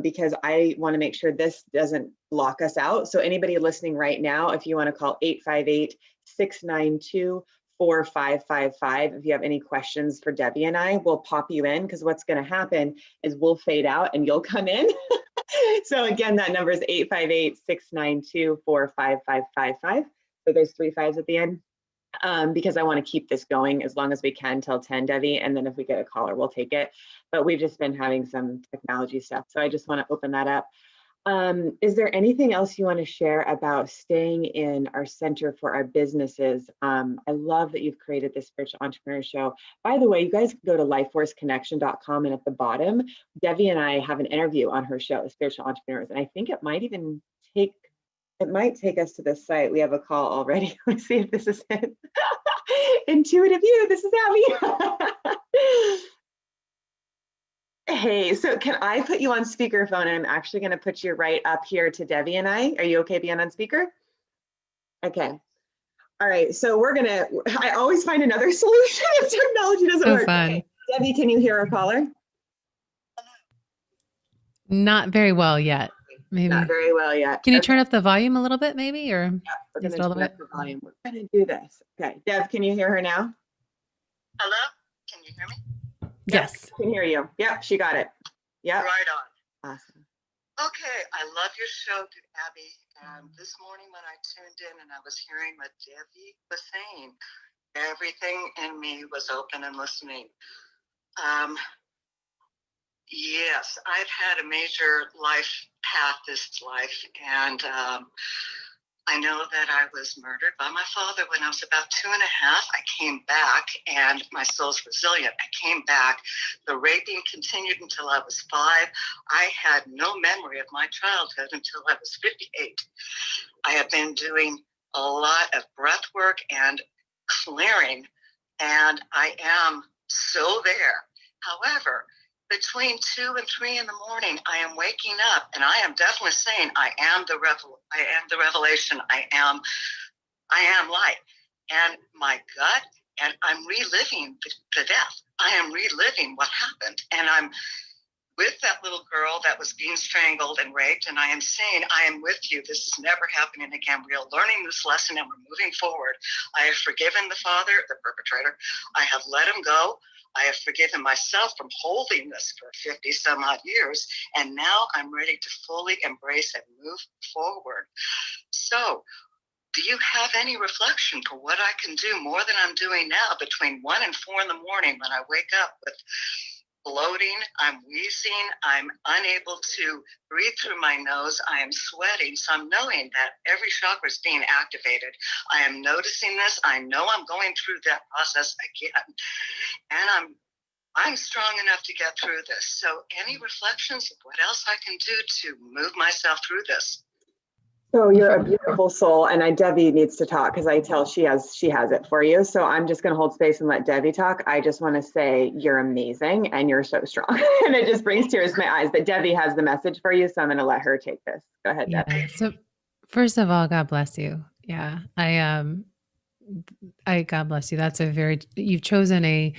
because I want to make sure this doesn't block us out. So anybody listening right now, if you want to call 858-692-4555. If you have any questions for Debbie and I, we'll pop you in, because what's going to happen is we'll fade out and you'll come in. So again, that number is 858-692-45555. So there's 3 5s at the end, because I want to keep this going as long as we can till 10, Debbie. And then if we get a caller, we'll take it. But we've just been having some technology stuff. So I just want to open that up. Is there anything else you want to share about staying in our center for our businesses? I love that you've created this Spiritual Entrepreneur Show. By the way, you guys can go to lifeforceconnection.com, and at the bottom, Debbie and I have an interview on her show, Spiritual Entrepreneurs. And I think it might even take us to this site. We have a call already. Let's see if this is it. Intuitive You, this is Abby. Hey, so can I put you on speakerphone? And I'm actually going to put you right up here to Debbie and I. Are you okay being on speaker? Okay. All right. So I always find another solution if technology doesn't work. Fun. Okay. Debbie, can you hear our caller? Not very well yet. Maybe. Not very well yet. Can you turn up the volume a little bit, maybe? Or we're going to turn up the volume. We're going to do this. Okay. Deb, can you hear her now? Hello? Can you hear me? Yes. I can hear you. Yep, she got it. Yep. Right on. Awesome. Okay, I love your show, Abby. And this morning when I tuned in and I was hearing what Devi was saying, everything in me was open and listening. Yes, I've had a major life path this life, and I know that I was murdered by my father when I was about 2.5. I came back, and my soul's resilient. I came back. The raping continued until I was 5. I had no memory of my childhood until I was 58. I have been doing a lot of breath work and clearing, and I am so there. However, between 2 and 3 in the morning, I am waking up, and I am definitely saying, I am the revelation. I am light. And my gut, and I'm reliving the death. I am reliving what happened. And I'm with that little girl that was being strangled and raped, and I am saying, I am with you. This is never happening again. We are learning this lesson, and we're moving forward. I have forgiven the father, the perpetrator. I have let him go. I have forgiven myself from holding this for 50 some odd years. And now I'm ready to fully embrace and move forward. So do you have any reflection for what I can do more than I'm doing now between 1 and 4 in the morning when I wake up with bloating, I'm wheezing, I'm unable to breathe through my nose, I am sweating. So I'm knowing that every chakra is being activated. I am noticing this. I know I'm going through that process again. And I'm strong enough to get through this. So any reflections of what else I can do to move myself through this? So you're a beautiful soul, and Debbie needs to talk because I tell she has it for you. So I'm just going to hold space and let Debbie talk. I just want to say you're amazing and you're so strong, and it just brings tears to my eyes. But Debbie has the message for you, so I'm going to let her take this. Go ahead, Debbie. Yeah. So first of all, God bless you. Yeah. God bless you. You've chosen a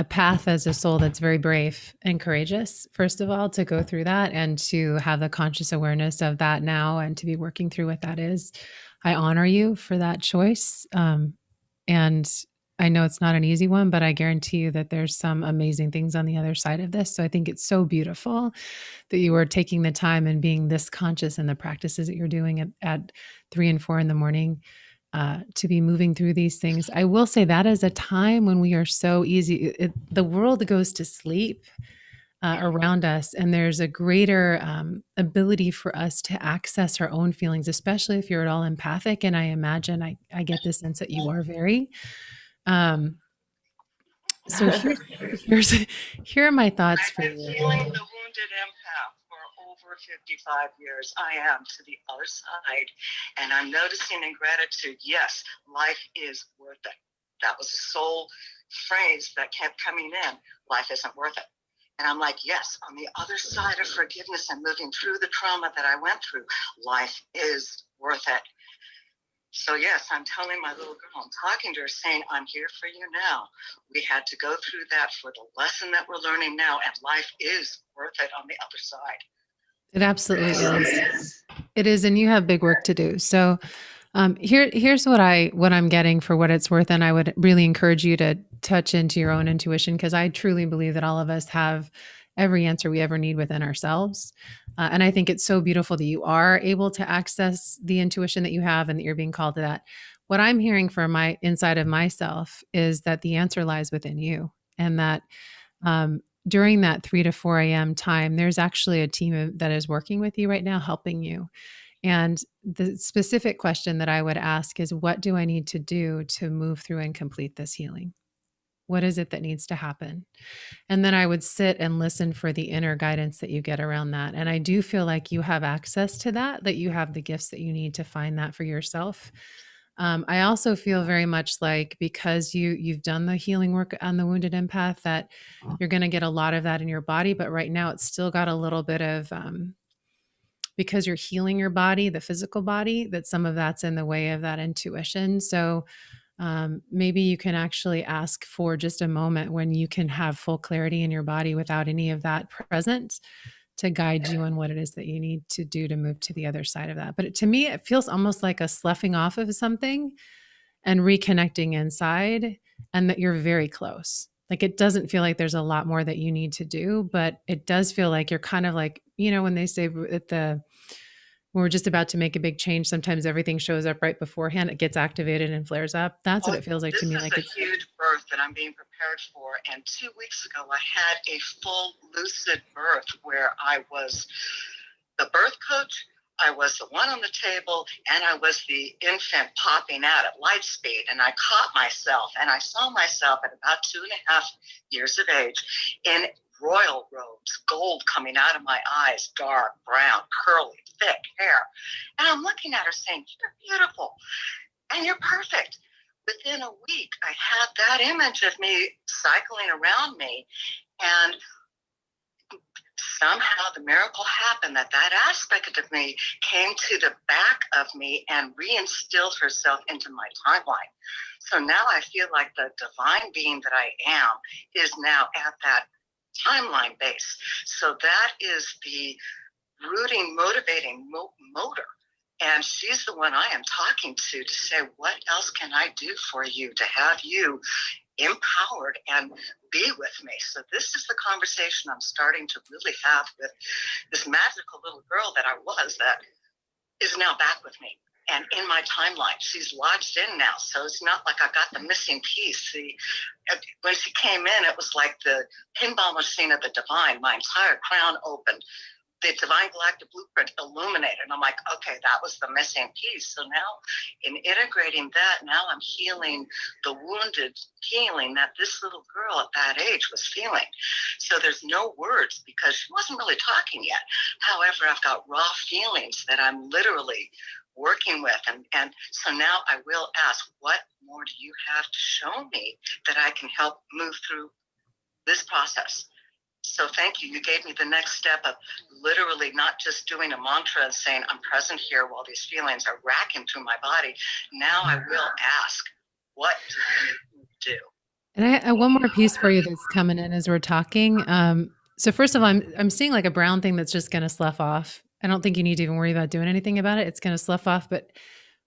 path as a soul that's very brave and courageous, first of all, to go through that and to have the conscious awareness of that now and to be working through what that is. I honor you for that choice. And I know it's not an easy one, but I guarantee you that there's some amazing things on the other side of this. So I think it's so beautiful that you are taking the time and being this conscious in the practices that you're doing at 3 and 4 in the morning. To be moving through these things. I will say that is a time when we are so easy. The world goes to sleep around us, and there's a greater ability for us to access our own feelings, especially if you're at all empathic. And I imagine I get the sense that you are very. So here are my thoughts for I've been you. feeling the wounded empath for over 55 years. I am to the other side, and I'm noticing in gratitude, yes, life is worth it. That was a soul phrase that kept coming in. Life isn't worth it. And I'm like, yes, on the other side of forgiveness and moving through the trauma that I went through, life is worth it. So yes, I'm telling my little girl, I'm talking to her saying, I'm here for you now. We had to go through that for the lesson that we're learning now, and life is worth it on the other side. It absolutely is. It is, and you have big work to do. So here's what I'm getting for what it's worth, and I would really encourage you to touch into your own intuition, because I truly believe that all of us have every answer we ever need within ourselves. And I think it's so beautiful that you are able to access the intuition that you have and that you're being called to that. What I'm hearing from my inside of myself is that the answer lies within you, and that during that 3 to 4 a.m. time, there's actually a team that is working with you right now, helping you. And the specific question that I would ask is, what do I need to do to move through and complete this healing? What is it that needs to happen? And then I would sit and listen for the inner guidance that you get around that. And I do feel like you have access to that you have the gifts that you need to find that for yourself. I also feel very much like, because you've done the healing work on the wounded empath, that you're going to get a lot of that in your body. But right now it's still got a little bit of, because you're healing your body, the physical body, that some of that's in the way of that intuition. So maybe you can actually ask for just a moment when you can have full clarity in your body without any of that present, to guide you on what it is that you need to do to move to the other side of that. But to me, it feels almost like a sloughing off of something and reconnecting inside, and that you're very close. Like, it doesn't feel like there's a lot more that you need to do, but it does feel like you're kind of like, when they say when we're just about to make a big change, sometimes everything shows up right beforehand. It gets activated and flares up. That's what it feels like to me. Like, it's a huge birth that I'm being prepared for. And 2 weeks ago, I had a full lucid birth where I was the birth coach, I was the one on the table, and I was the infant popping out at light speed. And I caught myself, and I saw myself at about 2.5 years of age in royal robes, gold coming out of my eyes, dark brown, curly, thick hair. And I'm looking at her saying, you're beautiful and you're perfect. Within a week, I had that image of me cycling around me, and somehow the miracle happened that aspect of me came to the back of me and reinstilled herself into my timeline. So now I feel like the divine being that I am is now at that timeline base. So that is the rooting, motivating motor. And she's the one I am talking to say, what else can I do for you to have you empowered and be with me? So this is the conversation I'm starting to really have with this magical little girl that I was, that is now back with me. and in my timeline. She's lodged in now, so it's not like I got the missing piece. When she came in, it was like the pinball machine of the divine. My entire crown opened. The divine galactic blueprint illuminated. And I'm like, okay, that was the missing piece. So now in integrating that, now I'm healing the wounded healing that this little girl at that age was feeling. So there's no words because she wasn't really talking yet. However, I've got raw feelings that I'm literally working with. And so now I will ask, what more do you have to show me that I can help move through this process? So thank you. You gave me the next step of literally not just doing a mantra and saying, I'm present here while these feelings are racking through my body. Now I will ask, what do you do? And I one more piece for you that's coming in as we're talking. So first of all, I'm seeing like a brown thing that's just going to slough off. I don't think you need to even worry about doing anything about it. It's going to slough off. But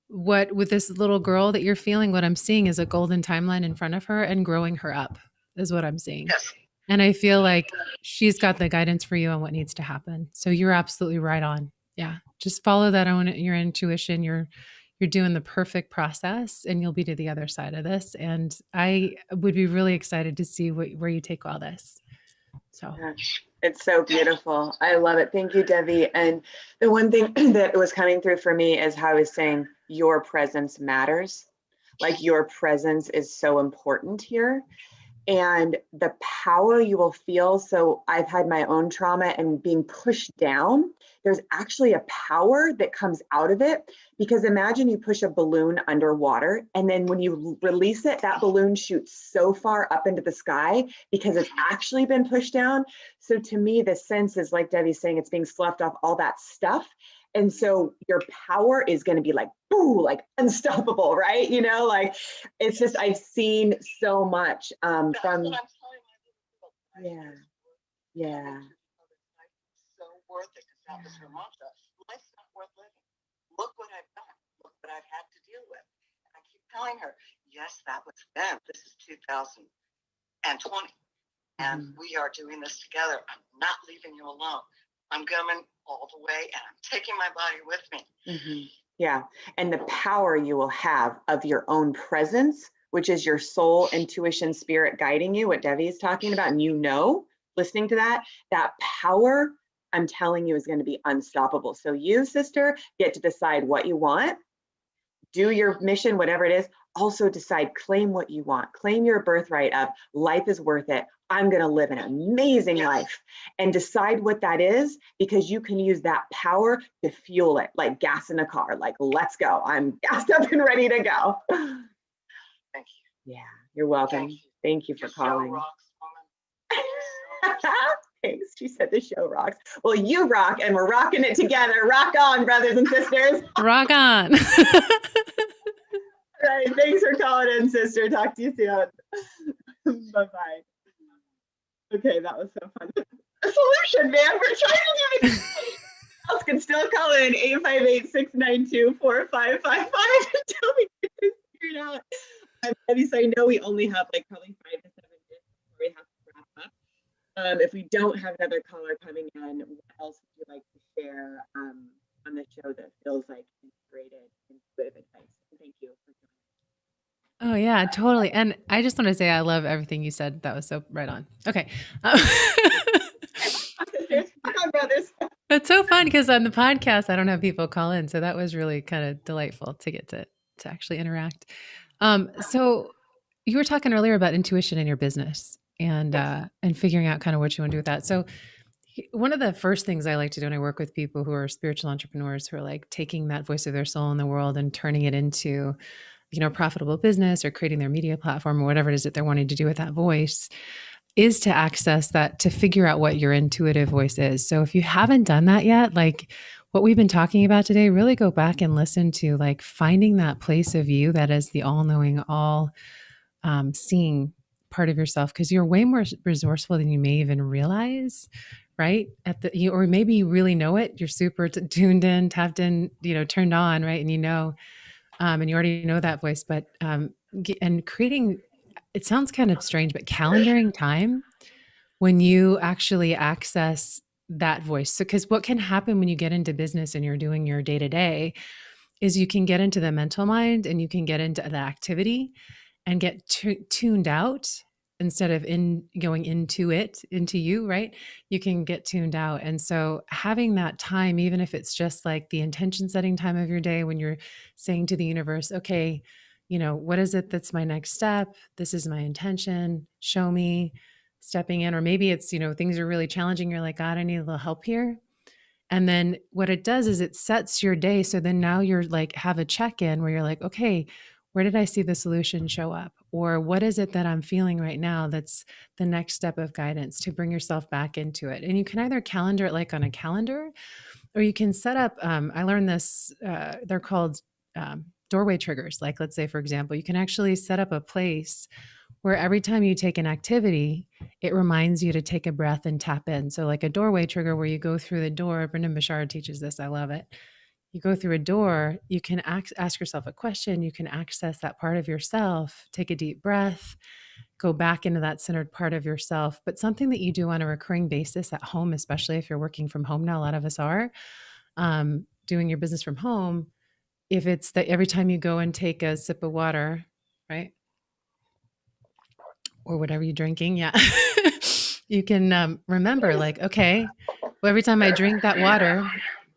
what with this little girl that you're feeling, what I'm seeing is a golden timeline in front of her and growing her up is what I'm seeing. Yes. And I feel like she's got the guidance for you on what needs to happen. So you're absolutely right on. Yeah. Just follow that your intuition. You're doing the perfect process and you'll be to the other side of this. And I would be really excited to see where you take all this. So it's so beautiful. I love it. Thank you, Devi. And the one thing that was coming through for me is how I was saying your presence matters. Like your presence is so important here. And the power you will feel. So I've had my own trauma and being pushed down. There's actually a power that comes out of it, because imagine you push a balloon underwater and then when you release it, that balloon shoots so far up into the sky because it's actually been pushed down. So to me, the sense is like Devi's saying, it's being sloughed off all that stuff. And so your power is going to be like, boo, like unstoppable, right? You know, like it's just, I've seen so much from, yeah. So worth it, because that was her mantra. Life's not worth living. Look what I've done. Look what I've had to deal with. And I keep telling her, yes, that was then. This is 2020. And we are doing this together. I'm not leaving you alone. I'm coming all the way and I'm taking my body with me. Yeah. And the power you will have of your own presence, which is your soul, intuition, spirit guiding you, what Devi is talking about. And listening to that power, I'm telling you, is going to be unstoppable. So you, sister, get to decide what you want, do your mission, whatever it is. Also decide, claim what you want, claim your birthright of life is worth it. I'm going to live an amazing life, and decide what that is, because you can use that power to fuel it like gas in a car. Like, let's go. I'm gassed up and ready to go. Thank you. Yeah, you're welcome. Thank you for calling. Thanks. She said the show rocks. Well, you rock, and we're rocking it together. Rock on, brothers and sisters. Rock on. All right. Thanks for calling in, sister. Talk to you soon. Bye-bye. Okay, that was so fun. A solution, man. We're trying to do it. Else can still call in 858-692-4555 and tell me if it's figured out. So I know we only have like probably 5 to 7 minutes before we have to wrap up. If we don't have another caller coming in, what else would you like to share on the show that feels like integrated intuitive advice? Thank you for joining. Oh yeah, totally. And I just want to say, I love everything you said. That was so right on. Okay. Brothers. It's so fun because on the podcast, I don't have people call in. So that was really kind of delightful to get to actually interact. So you were talking earlier about intuition in your business and figuring out kind of what you want to do with that. So one of the first things I like to do when I work with people who are spiritual entrepreneurs who are like taking that voice of their soul in the world and turning it into, profitable business or creating their media platform or whatever it is that they're wanting to do with that voice, is to access that, to figure out what your intuitive voice is. So if you haven't done that yet, like what we've been talking about today, really go back and listen to like finding that place of you that is the all-knowing, seeing part of yourself, because you're way more resourceful than you may even realize, right? Or maybe you really know it. You're super tuned in, tapped in, turned on, right? And and you already know that voice, but and creating, it sounds kind of strange, but calendaring time when you actually access that voice. So, because what can happen when you get into business and you're doing your day-to-day is you can get into the mental mind and you can get into the activity and get tuned out instead of going into you, right? You can get tuned out. And so having that time, even if it's just like the intention setting time of your day when you're saying to the universe, okay, what is it that's my next step? This is my intention. Show me, stepping in. Or maybe it's, things are really challenging. You're like, God, I need a little help here. And then what it does is it sets your day. So then now you're like, have a check-in where you're like, okay, where did I see the solution show up? Or what is it that I'm feeling right now that's the next step of guidance to bring yourself back into it? And you can either calendar it like on a calendar, or you can set up, I learned this, they're called doorway triggers. Like, let's say, for example, you can actually set up a place where every time you take an activity, it reminds you to take a breath and tap in. So like a doorway trigger where you go through the door, Brendan Bashar teaches this, I love it. You go through a door, you can ask yourself a question, you can access that part of yourself, take a deep breath, go back into that centered part of yourself. But something that you do on a recurring basis at home, especially if you're working from home now, a lot of us are doing your business from home. If it's that every time you go and take a sip of water, right? Or whatever you're drinking, yeah, you can remember like, okay, well, every time I drink that water,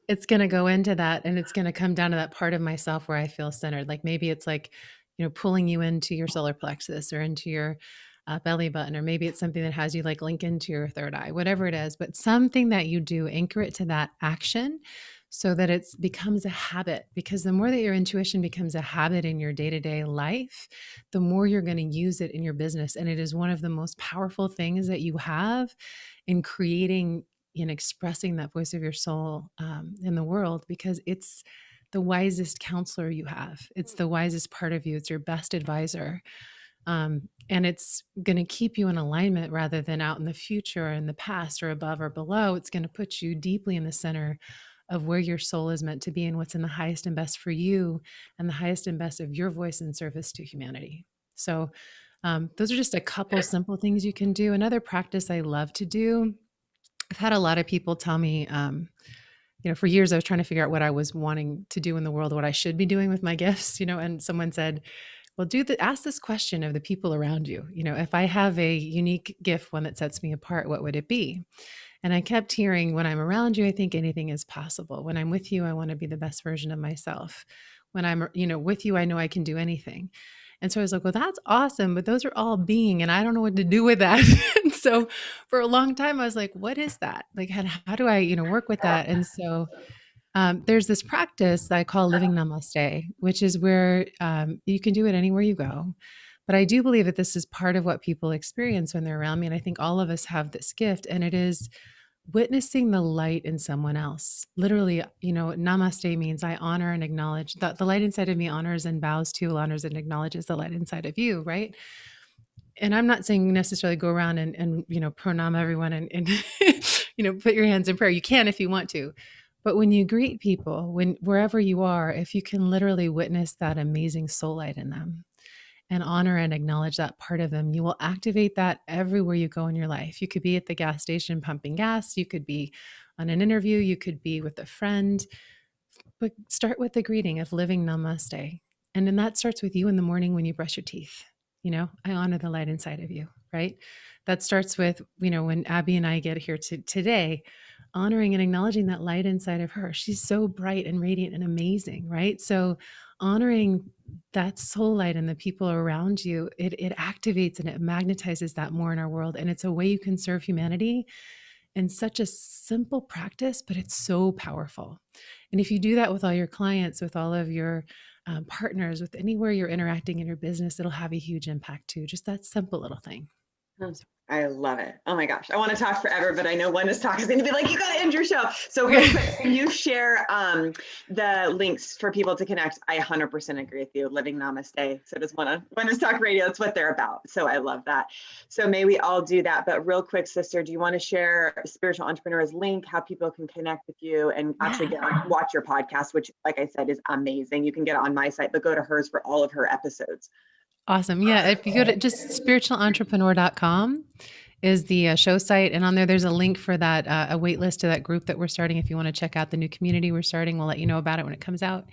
it's going to go into that and it's going to come down to that part of myself where I feel centered. Like maybe it's like, pulling you into your solar plexus or into your belly button, or maybe it's something that has you like link into your third eye, whatever it is, but something that you do, anchor it to that action so that it becomes a habit. Because the more that your intuition becomes a habit in your day-to-day life, the more you're going to use it in your business. And it is one of the most powerful things that you have in creating and expressing that voice of your soul in the world, because it's the wisest counselor you have. It's the wisest part of you. It's your best advisor. And it's going to keep you in alignment rather than out in the future or in the past or above or below. It's going to put you deeply in the center of where your soul is meant to be and what's in the highest and best for you and the highest and best of your voice and service to humanity. So those are just a couple simple things you can do. Another practice I love to do, I've had a lot of people tell me, for years I was trying to figure out what I was wanting to do in the world, what I should be doing with my gifts, and someone said, well, ask this question of the people around you. If I have a unique gift, one that sets me apart, what would it be? And I kept hearing, when I'm around you, I think anything is possible. When I'm with you, I want to be the best version of myself. When I'm, with you, I know I can do anything. And so I was like, well, that's awesome, but those are all being, and I don't know what to do with that. And so for a long time, I was like, what is that? Like, how do I, work with that? And so there's this practice that I call living Namaste, which is where you can do it anywhere you go. But I do believe that this is part of what people experience when they're around me. And I think all of us have this gift, and it is witnessing the light in someone else. Literally, Namaste means I honor and acknowledge that the light inside of me honors and bows to, honors and acknowledges the light inside of you, right? And I'm not saying necessarily go around and pranam everyone and put your hands in prayer. You can if you want to. But when you greet people, wherever you are, if you can literally witness that amazing soul light in them and honor and acknowledge that part of them, you will activate that everywhere you go in your life. You could be at the gas station pumping gas. You could be on an interview. You could be with a friend. But start with the greeting of living Namaste. And then that starts with you in the morning when you brush your teeth. I honor the light inside of you, right? That starts with, when Abby and I get here today, honoring and acknowledging that light inside of her. She's so bright and radiant and amazing, right? So honoring that soul light and the people around you, it activates and it magnetizes that more in our world. And it's a way you can serve humanity in such a simple practice, but it's so powerful. And if you do that with all your clients, with all of your partners, with anywhere you're interacting in your business, it'll have a huge impact too. Just that simple little thing. I love it. Oh my gosh. I want to talk forever, but I know Oneness Talk is going to be like, you got to end your show. So real quick, can you share the links for people to connect? I 100% agree with you. Living Namaste. So does Oneness Talk Radio. That's what they're about. So I love that. So may we all do that. But real quick, sister, do you want to share Spiritual Entrepreneur's link, how people can connect with you and actually watch your podcast, which, like I said, is amazing. You can get it on my site, but go to hers for all of her episodes. Awesome. Yeah. If you go to just spiritualentrepreneur.com, is the show site. And on there's a link for that, a wait list to that group that we're starting. If you want to check out the new community we're starting, we'll let you know about it when it comes out.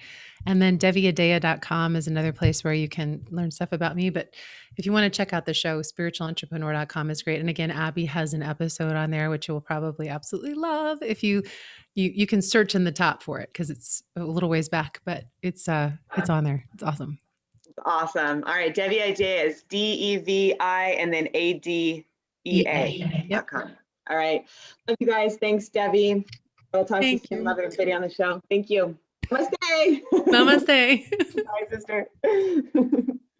And then deviadea.com is another place where you can learn stuff about me. But if you want to check out the show, spiritualentrepreneur.com is great. And again, Abby has an episode on there, which you will probably absolutely love. If you can search in the top for it because it's a little ways back, but it's on there. It's awesome. Awesome. All right. Devi Idea is DEVI and then ADEA.com. Yep. All right. Love you guys. Thanks, Devi. I'll talk to you soon. Love everybody on the show. Thank you. Namaste. Namaste. Bye, sister.